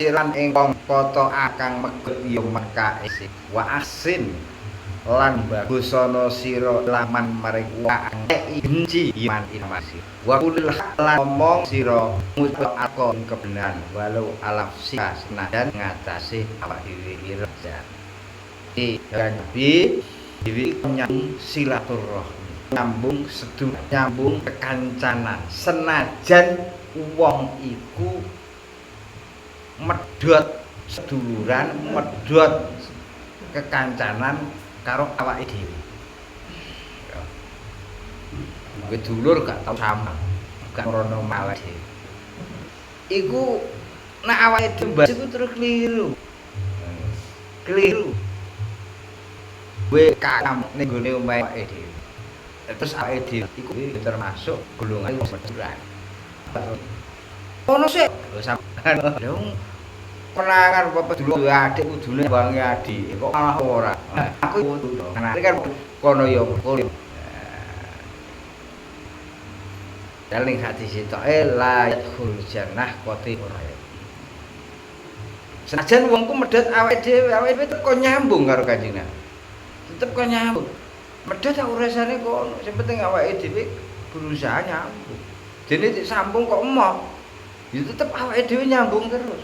siran ingkang kata akang megut ya meka isih wa asin lan bagusana sira laman maring wa inci iman ilmasi wa kulil lan ngomong sira ngucap akon kebenaran walau alaf senajan ngatasi awak dhewe iraja dan dewi nyambung silaturahmi nyambung sedulur nyambung kekancanan senajan wong iku medhot seduluran medhot kekancanan karo awake dhewe. Kowe dulur gak tau sama, gak rono malah dhewe. Iku nek awake dhewe iku terus keliru. Keliru. Kowe kakam ning gone omahe awake dhewe. Terus awake dhewe iku termasuk golongan meduran. Ono sik lho sampeyan. Kenangan bapak dulu adik kudune wangi adik kok malah ora. Aku kan kono ya kono. Daling hati sitoke la yadkhul jannah qati ora. Senajan wongku medhot awake dhewe teko nyambung karo Kanjeng Nabi. Tetep kok nyambung. Medhot tak urusane kono, sing penting awake dhewe berusaha nyambung. Dene disambung kok emoh. Ya tetep awake dhewe nyambung terus.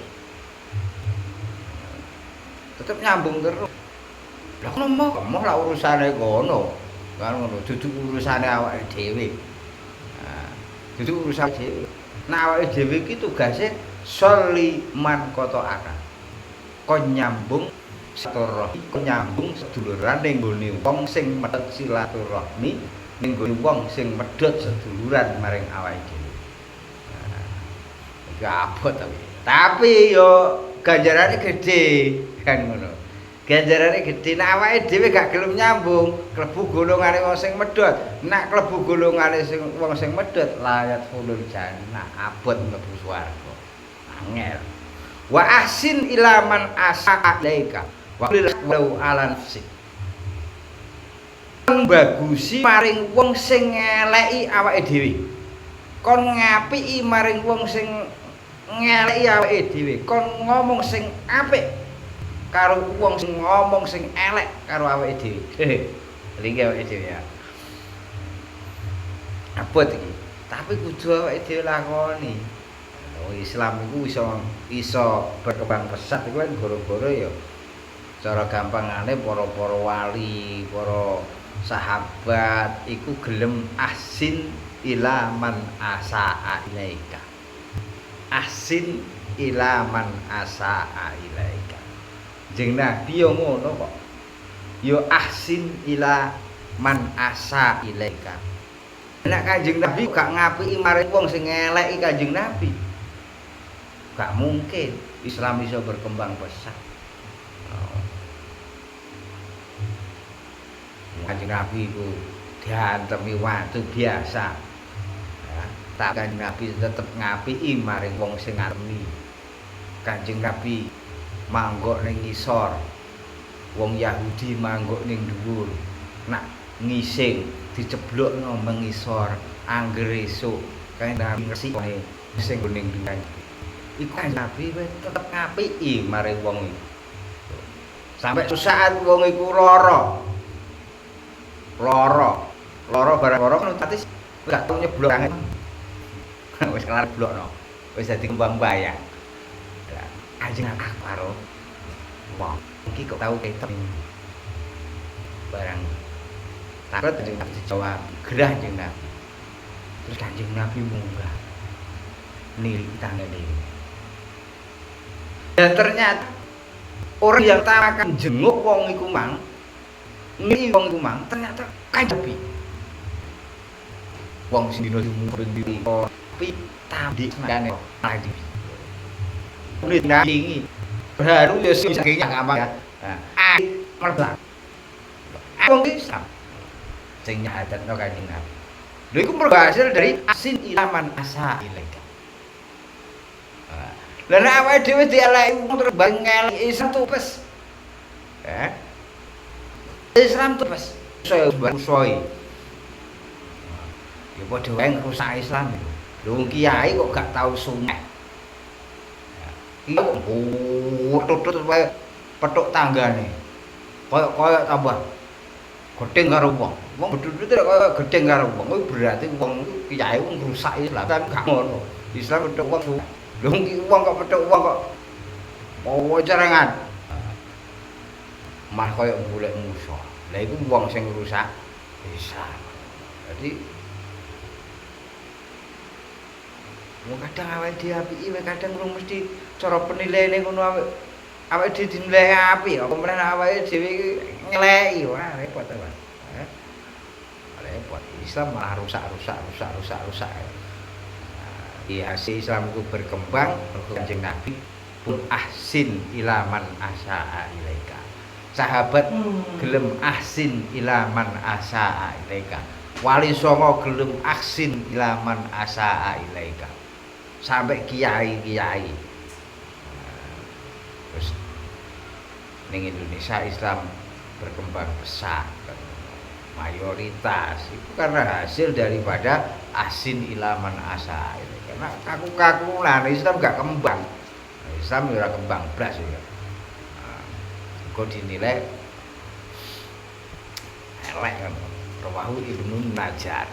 Tetep nyambung terus. Lah kono emoh lah urusane kono. Kan ngono, dudu urusane awake dhewe. Nah, dudu urusan dhewe. Nah awake dhewe iki tugase soli man koto akan. Kon nyambung silaturahmi, kon nyambung seduluran ning gone wong sing medhot silaturahmi, ning gone wong sing medhot seduluran maring awake dhewe. Nah, iki abot tapi yo ganjarane gedhe kan ngono. Ganjarane gedhe nek awake dhewe gak gelem nyambung, klebu golongane wong sing medhot. Nek klebu golongane sing wong sing medhot layat fulul jannah abot mlebu swarga. Angel. Wa ahsin ilaman asa'alaika wa qul alan nafsi. Bagusi maring wong sing ngeleki awake dhewe. Kon ngapiki maring wong sing ngeleki awake dhewe. Kon ngomong sing apik karo wong sing ngomong sing elek karo awake dhewe. Iki awake dhewe ya. Abot iki. Tapi kudu awake dhewe lakoni. Oh, Islam iku iso berkembang pesat iku kan gara-gara ya cara gampangane para wali, para sahabat iku gelem ahsin ila man asaa ilaika. Ahsin ila man asaa ilaika. Jeneng Nabi yo ngono kok. Yo ahsin ila man asa ilaika. Nek Kanjeng Nabi gak ngapiki marang wong sing ngeleki Kanjeng Nabi. Gak mungkin Islam bisa berkembang pesat. Kanjeng Nabi itu diantemi watu biasa. Ya, tapi Kanjeng Nabi tetep ngapiki maring wong sing ngaremi. Kanjeng Nabi manggok ning ngisor. Wong Yahudi manggok ning dhuwur. Nak ngising diceblokno mengisor angger esuk. Kanjeng Nabi ngersine sing ning dhuwur. Iku Nabi tetep ngapiki maring wong iku. Sampai saat wong iku lara. Lara barang lara kan otomatis gak tau nyeblok angen. Wis kelar blokno. Wis dadi kembang bayang. Lah Kanjeng Nabi karo wong iki kok tau ketem barang. Takut Kanjeng Nabi dijawab, gerah Kanjeng Nabi. Terus Kanjeng Nabi munggah. Nili tangga dhewe. Dan ternyata orang yang tarakan jenguk wong iku mang, ngi wong iku mang ternyata Kanjeng Nabi. Wong sing dino dimumpun diri tapi tadi nane tadi. Kulit ngingi. Baru ya sing gampang ya. Nah, mlebu. Wong Islam sing nyahadatno Kanjeng Nabi. Lha iku berhasil dari asin ilaman asa ilaika. Lah nek awake dhewe dieleki wong terbang ngeleki Islam tupes. Islam tupes. Saya usoi. Ya padha wae ngrusak Islam. Lho kiai kok gak tau sunat. Iya tutut wae petuk tanggane. Koyok tambah gedeng karo wong. Wong bedhut koyok gedeng karo wong. Kuwi berarti wong kiai wong rusak Islam kan gak ngono. Islam petuk wong. Lho iki wong kok petuk wong kok mau cerengan. Mah koyok golek musuh. Lah iku wong sing rusak Islam. Jadi wong kadang awake dhewe apiki wae kadang urung mesti cara penilaiane ngono awake dhewe dinilai apik apa meneh awake dhewe iki ngeleki wah repot to Mas. Repot Islam malah rusak. Iya Islam itu berkembang Kanjeng Nabi pun ahsin ilaman asaa ilaika. Sahabat gelem ahsin ilaman asaa ilaika. Wali songo gelem ahsin ilaman asaa ilaika. Sampai kiai-kiai. Terus ning Indonesia Islam berkembang pesat mayoritas itu karena hasil daripada asin ilaman asa ini. Karena kaku-kakulan Islam gak kembang. Islam ora kembang blas ya. Kok dinilai elek kan. Rawahu Ibnu Najjar.